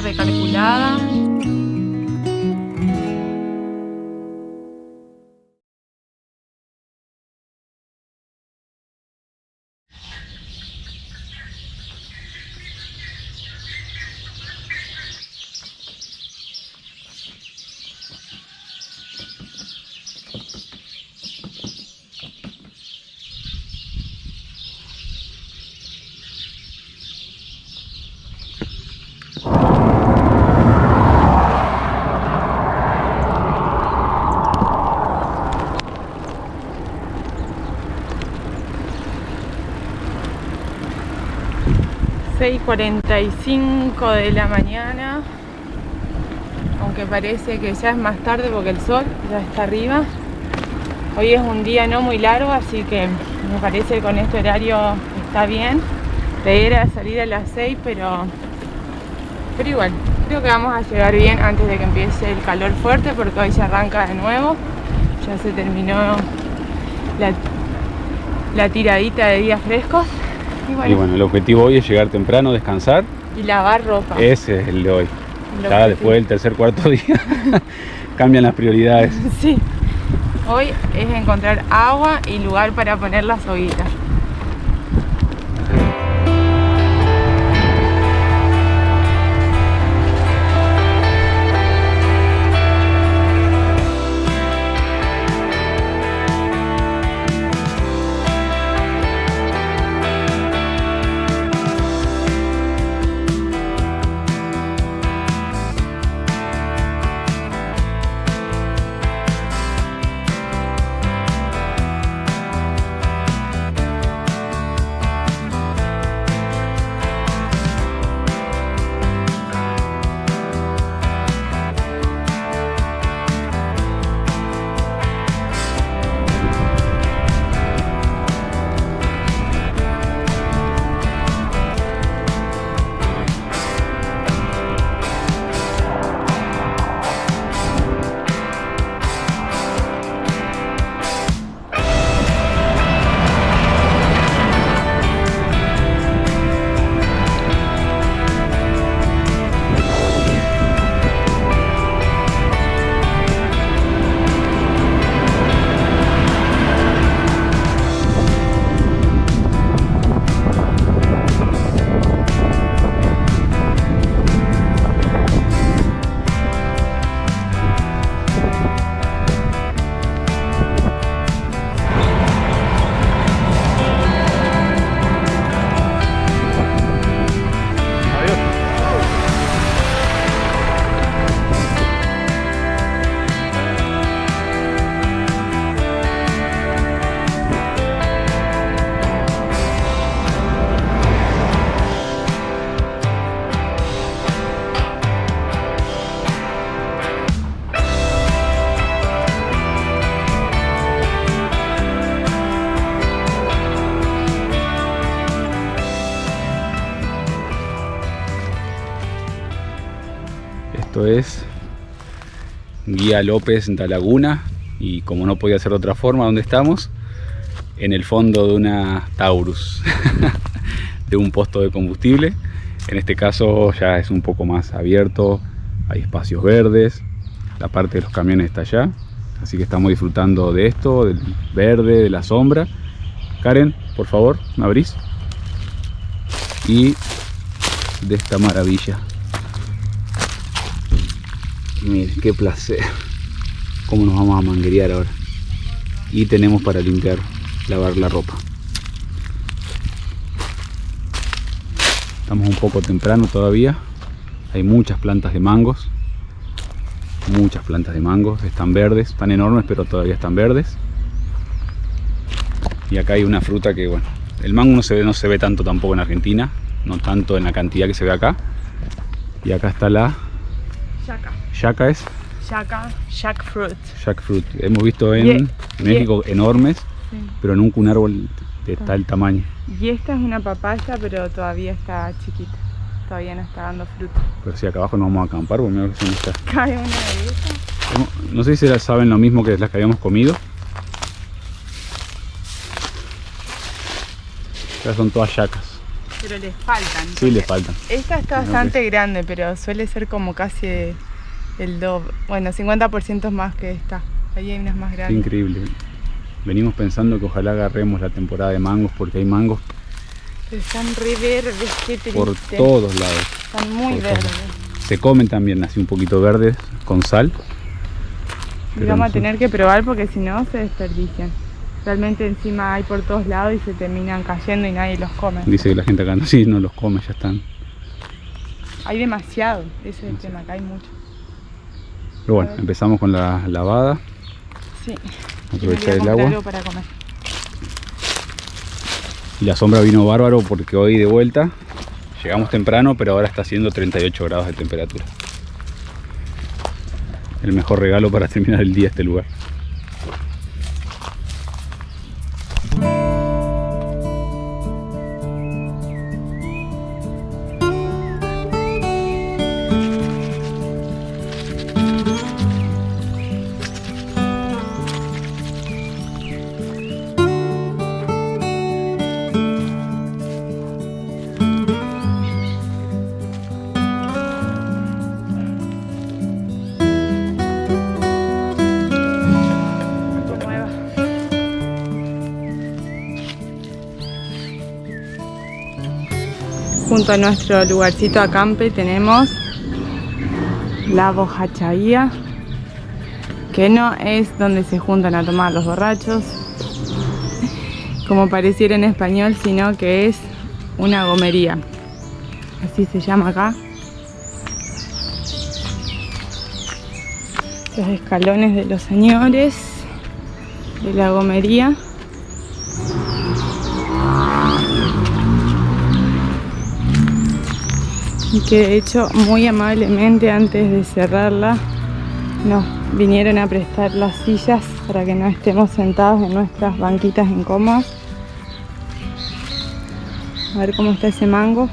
recalculada. Seis 45 de la mañana, aunque parece que ya es más tarde porque el sol ya está arriba. Hoy es un día no muy largo, así que me parece que con este horario está bien. La idea era salir a las 6, pero igual, creo que vamos a llegar bien antes de que empiece el calor fuerte, porque hoy se arranca de nuevo. Ya se terminó la tiradita de días frescos. Y bueno, el objetivo hoy es llegar temprano, descansar y lavar ropa. Ese es el de hoy. Ya después del tercer, cuarto día cambian las prioridades. Sí, hoy es encontrar agua y lugar para poner las hoguitas. Esto es Guía López da Laguna, y como no podía ser de otra forma, ¿dónde estamos? En el fondo de una Taurus, de un posto de combustible. En este caso ya es un poco más abierto, hay espacios verdes, la parte de los camiones está allá, así que estamos disfrutando de esto, del verde, de la sombra. Karen, por favor, ¿me abrís? Y de esta maravilla. Miren, qué placer. Cómo nos vamos a manguerear ahora. Y tenemos para limpiar, lavar la ropa. Estamos un poco temprano todavía. Hay muchas plantas de mangos. Muchas plantas de mangos. Están verdes, están enormes, pero todavía están verdes. Y acá hay una fruta que, bueno, el mango no se ve tanto tampoco en Argentina. No tanto en la cantidad que se ve acá. Y acá está la... Yaca es... Jackfruit. Jackfruit. Hemos visto en México enormes, sí, pero nunca un árbol de tal tamaño. Y esta es una papaya, pero todavía está chiquita. Todavía no está dando fruto. Pero si acá abajo nos vamos a acampar, porque mira que se está. Cae una de esas. No sé si saben lo mismo que las que habíamos comido. Estas son todas yacas. pero les faltan. Sí, les faltan. Esta está bastante grande, pero suele ser como casi el doble. Bueno, 50% más que esta. Ahí hay unas más grandes. Increíble. Venimos pensando que ojalá agarremos la temporada de mangos, porque hay mangos pero están re verdes, qué triste. por todos lados. Están muy verdes. Se comen también así un poquito verdes con sal. Y vamos a tener que probar porque si no se desperdician. Realmente encima hay por todos lados y se terminan cayendo y nadie los come. Dice que la gente acá no los come, ya están. Hay demasiado, ese es el tema, acá hay mucho. Pero bueno, empezamos con la lavada. Sí. Aprovechar el agua. Algo para comer. Y la sombra vino bárbaro porque hoy de vuelta llegamos temprano, pero ahora está haciendo 38 grados de temperatura. El mejor regalo para terminar el día este lugar. Junto a nuestro lugarcito acampe tenemos la bojachaía, que no es donde se juntan a tomar los borrachos, como pareciera en español, sino que es una gomería. Así se llama acá. Los escalones de los señores de la gomería. Y que de hecho muy amablemente antes de cerrarla nos vinieron a prestar las sillas para que no estemos sentados en nuestras banquitas incómodas. A ver cómo está ese mango.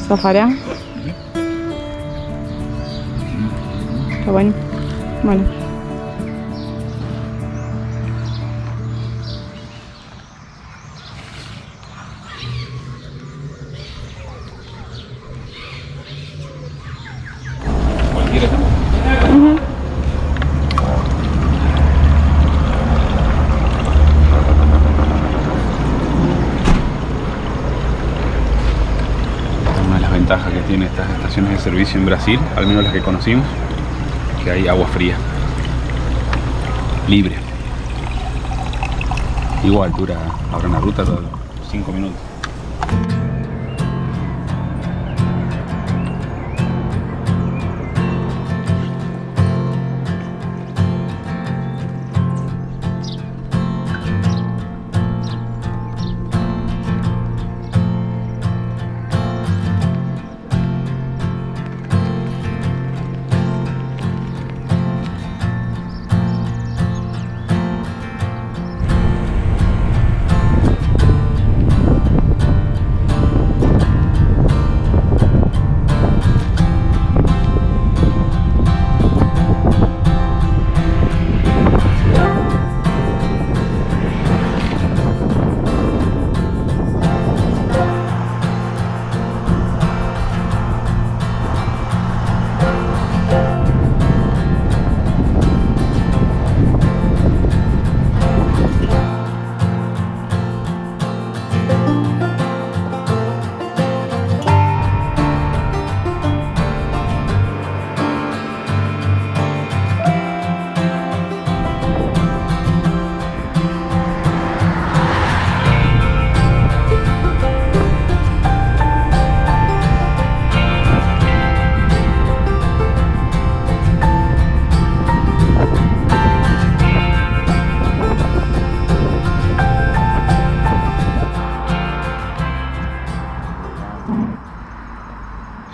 ¿Zafará? Está bueno. Bueno. Que tiene estas estaciones de servicio en Brasil, al menos las que conocimos, que hay agua fría libre. Igual dura ahora una ruta de 5 minutos.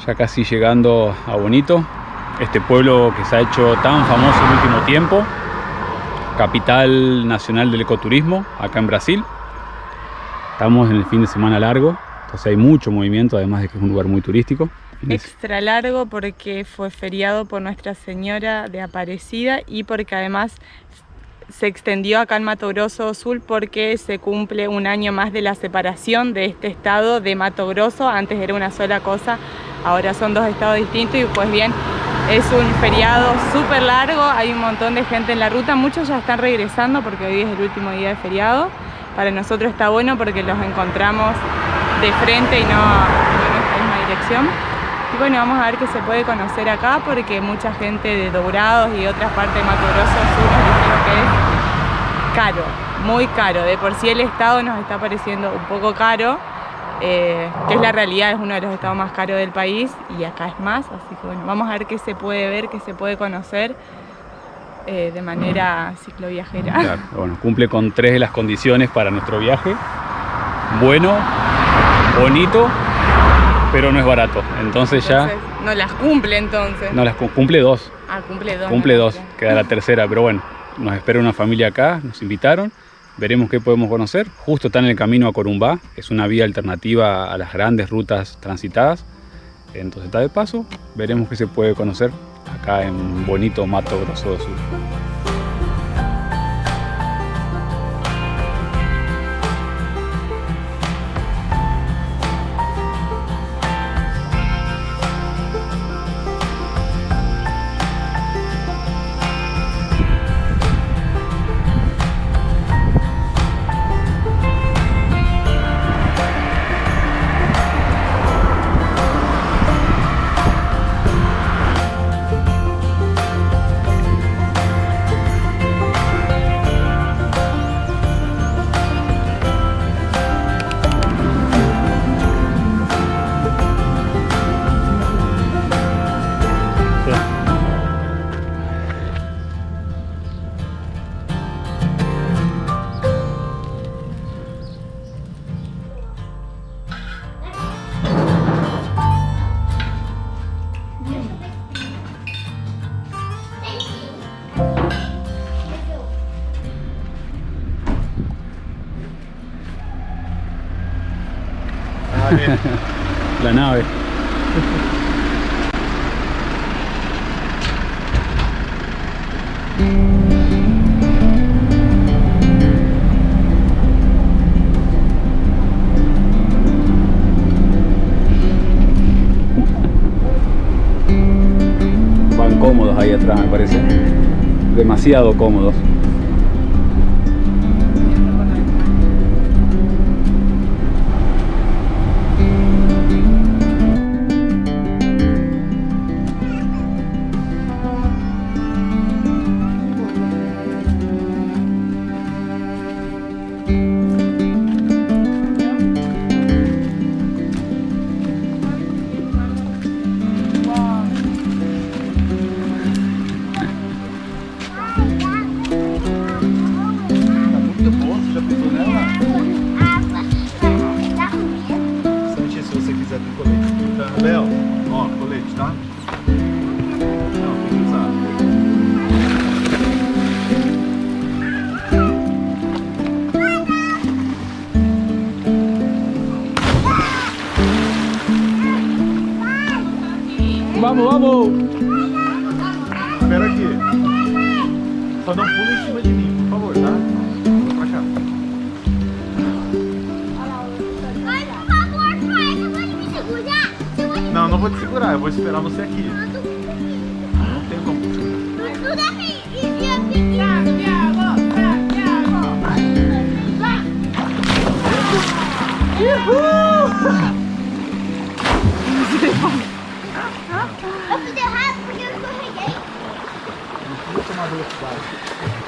Ya casi llegando a Bonito, este pueblo que se ha hecho tan famoso en el último tiempo, capital nacional del ecoturismo acá en Brasil. Estamos en el fin de semana largo, entonces hay mucho movimiento, además de que es un lugar muy turístico. Extra largo porque fue feriado por Nuestra Señora de Aparecida y porque además se extendió acá en Mato Grosso do Sul porque se cumple un año más de la separación de este estado de Mato Grosso. Antes era una sola cosa, ahora son dos estados distintos y pues bien, es un feriado súper largo, hay un montón de gente en la ruta, muchos ya están regresando porque hoy es el último día de feriado. Para nosotros está bueno porque los encontramos de frente y no en nuestra misma dirección. Y bueno, vamos a ver qué se puede conocer acá porque mucha gente de Dourados y otras partes de Mato Grosso do Sul nos dijeron que es caro, muy caro. De por sí el estado nos está pareciendo un poco caro, que es la realidad, es uno de los estados más caros del país y acá es más. Así que bueno, vamos a ver qué se puede ver, qué se puede conocer de manera cicloviajera. Claro, bueno, cumple con 3 de las condiciones para nuestro viaje. Bueno, bonito, pero no es barato. Entonces ya... No las cumple entonces. No las cumple 2. Ah, cumple 2. Cumple 2, queda la tercera, pero bueno, nos espera una familia acá, nos invitaron. Veremos qué podemos conocer. Justo está en el camino a Corumbá, es una vía alternativa a las grandes rutas transitadas. Entonces está de paso, veremos qué se puede conocer acá en bonito Mato Grosso do Sul. La nave. Van cómodos ahí atrás, me parece. Demasiado cómodos. Vamos, vamos! Espera aqui. Só não pula em cima de mim, por favor, tá? Vou pra cá. Ai, por favor, pai, você pode me segurar? Não, não vou te segurar, eu vou esperar você aqui. Não tem como te segurar. Não dá pra ir. Eu fiz errado porque eu escorreguei.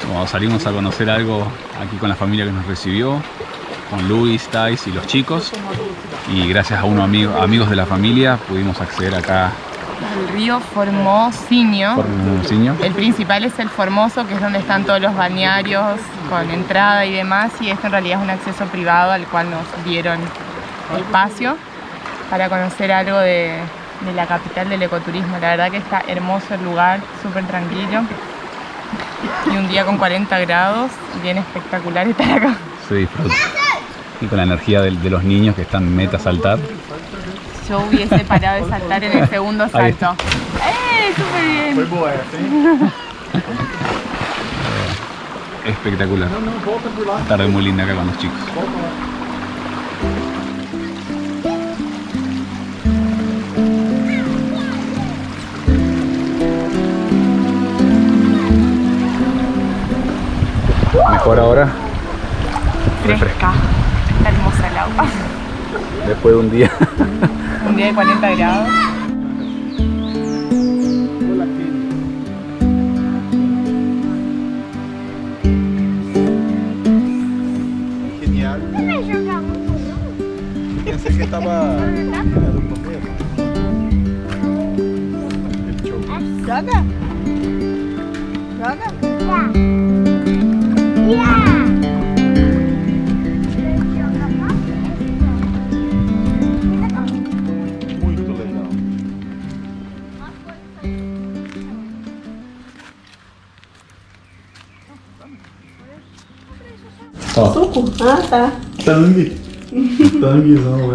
Bueno, salimos a conocer algo aquí con la familia que nos recibió, con Luis, Thais y los chicos, y gracias a unos amigos de la familia pudimos acceder acá El río Formosinho. Formosinho. El principal es el Formoso, que es donde están todos los balnearios con entrada y demás, y esto en realidad es un acceso privado al cual nos dieron espacio para conocer algo de la capital del ecoturismo. La verdad que está hermoso el lugar, súper tranquilo, y un día con 40 grados, bien espectacular estar acá. Se disfruta. Y con la energía de los niños que están meta a saltar. Yo hubiese parado de saltar en el segundo Ahí salto. ¡Súper bien! Foi boa essa, hein? Espectacular. Não, não, volta por lá. Tarde muy linda acá con los chicos. Volta lá. Mejor ahora. Fresca. Está hermosa el agua. Después de un día. Un día de 40 grados. Olha aqui. Genial. Vai jogar muito, Pensei que estava no começo. Joga? Joga? Muito legal. Ó, Suco? Ah, tá. Tangue. Tanguezão,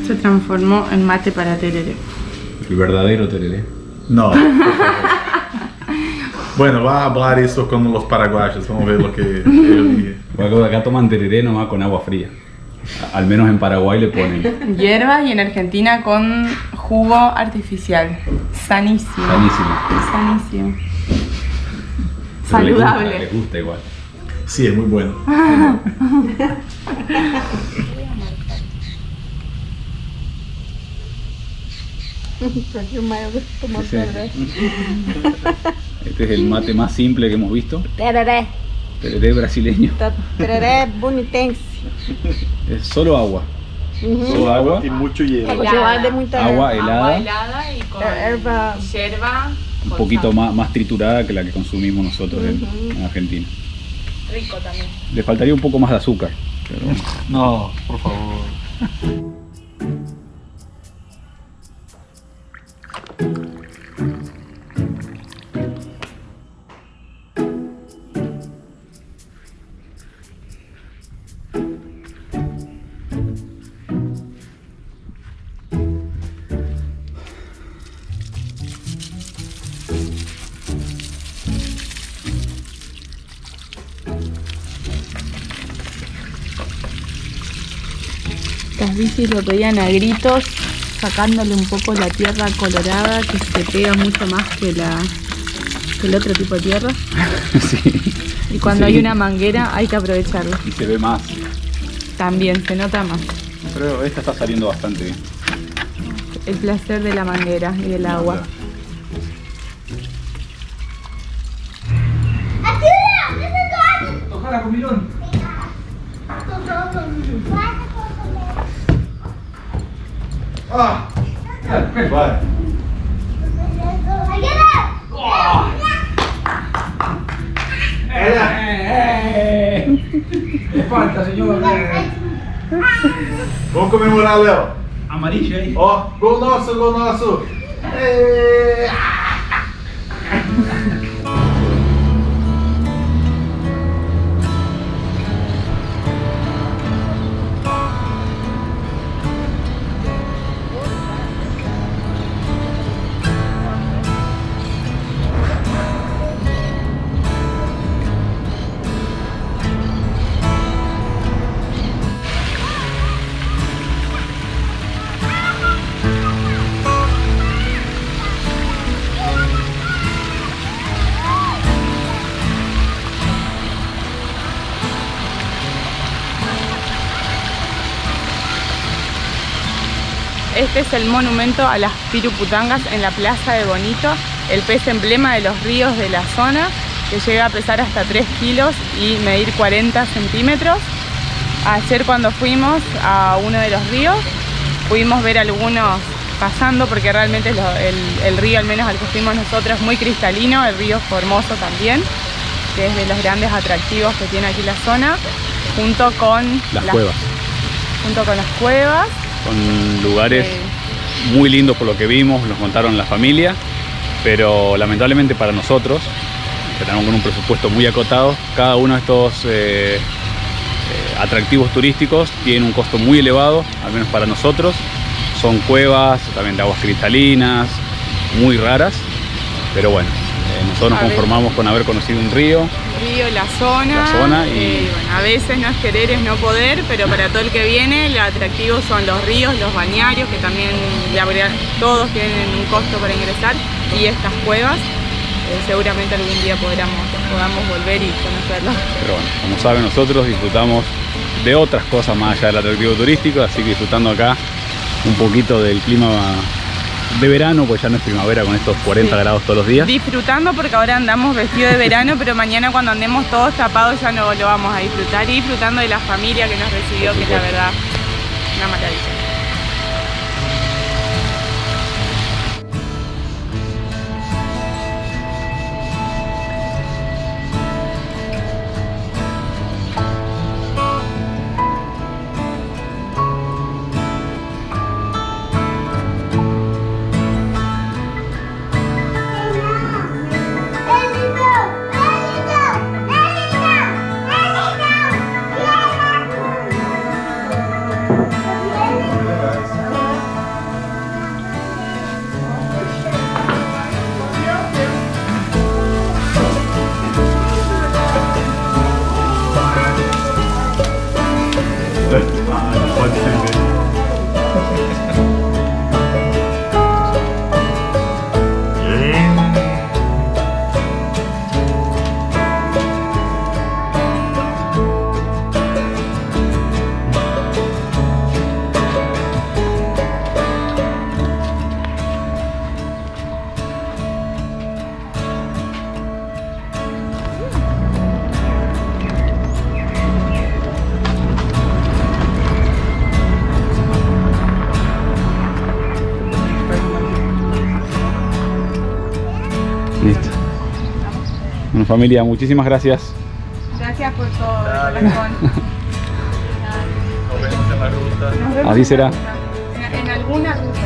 Se transformó en mate para tereré. el verdadero tereré. No. Bueno, va a hablar eso con los paraguayos. Vamos a ver lo que él dice. Bueno, acá toman tereré nomás con agua fría. Al menos en Paraguay le ponen. Hierbas y en Argentina con jugo artificial. Sanísimo. Buenísimo. Sanísimo. Pero Saludable. Les gusta igual. Sí, es muy bueno. Porque o Maio tomou Ese- tereré. Este es el mate más simple que hemos visto. Tereré. Tereré brasileño. Tereré bonitense. Es solo agua. Uhum. Solo agua. Y mucho hielo. Água gelada é muita Agua helada. helada y con erva. yerba. Un con poquito sal. más triturada que la que consumimos nosotros en Argentina. Rico también. Le faltaría un poco más de azúcar. Pero No, por favor. Las bicis lo pedían a gritos, sacándole un poco la tierra colorada que se pega mucho más que el otro tipo de tierra. sí. Y cuando Sí. hay una manguera hay que aprovecharla. Y se ve más. También se nota más Pero esta está saliendo bastante bien. el placer de la manguera y del agua. Ojalá comilón. Ah! Vai. Le falta, señor. Vamos comemorar, Léo. Amarilla ahí. Ó, gol nosso, gol nosso. Ê! Este es el monumento a las piruputangas en la Plaza de Bonito, el pez emblema de los ríos de la zona, que llega a pesar hasta 3 kilos y medir 40 centímetros. Ayer cuando fuimos a uno de los ríos, pudimos ver algunos pasando porque realmente el río, al menos al que fuimos nosotros, es muy cristalino, el río Formoso también, que es de los grandes atractivos que tiene aquí la zona, junto con Las cuevas. Junto con las cuevas. Son lugares muy lindos por lo que vimos, nos contaron la familia, pero lamentablemente para nosotros, que tenemos un presupuesto muy acotado, cada uno de estos atractivos turísticos tiene un costo muy elevado, al menos para nosotros. son cuevas, también de aguas cristalinas, muy raras, pero bueno, nosotros nos conformamos con haber conocido un río. La zona y bueno, a veces no es querer, es no poder, pero para todo el que viene, el atractivo son los ríos, los balnearios, que también todos tienen un costo para ingresar, y estas cuevas. Seguramente algún día podamos volver y conocerlas. Pero bueno, como saben, nosotros disfrutamos de otras cosas más allá del atractivo turístico, así que disfrutando acá un poquito del clima de verano, pues ya no es primavera con estos 40 grados todos los días. Disfrutando porque ahora andamos vestidos de verano, pero mañana cuando andemos todos tapados ya no lo vamos a disfrutar, y disfrutando de la familia que nos recibió, que es la verdad una maravilla. Listo. Bueno, familia, muchísimas gracias. Gracias por todo. Dale. Nos vemos en la ruta. Nos vemos Así en será. la ruta. En alguna ruta.